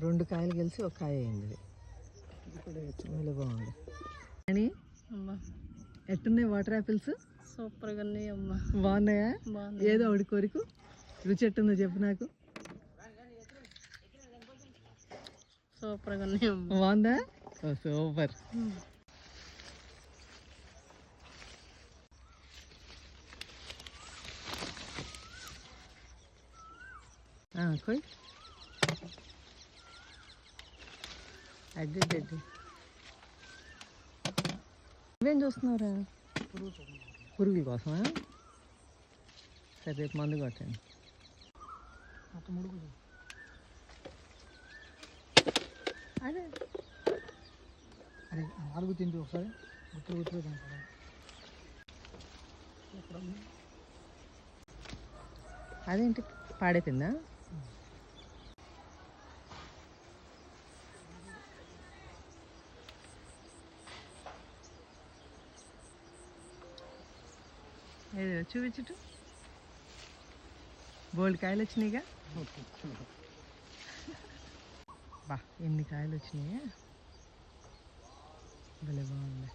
రెండు కాయలు కలిసి ఒక కాయ అయింది. ఇది బాగుంది. అని ఎట్టున్నాయి వాటర్ యాపిల్స్? సూపర్గా ఉన్నాయి అమ్మ. బాగున్నాయా? ఏదో ఒకటి కోరిక రుచి ఎట్టుందో చెప్పు నాకు. సూపర్గా ఉన్నాయి అమ్మ. బాగుందా? సూపర్. కొయ్ అడ్డి నువ్వేం చూస్తున్నావురా? పురుగుల కోసమా? సరే రేపు మందు కొట్టండి. అదే అరే 4 తింటే ఒకసారి గుర్తులు తింటాను. అదేంటి పాడైపోయిందా? ఏదో చూపించుటు. బోల్డ్ కాయలు వచ్చినాయిగా. బా ఎన్ని కాయలు వచ్చినాయా, భలే బాగుంది.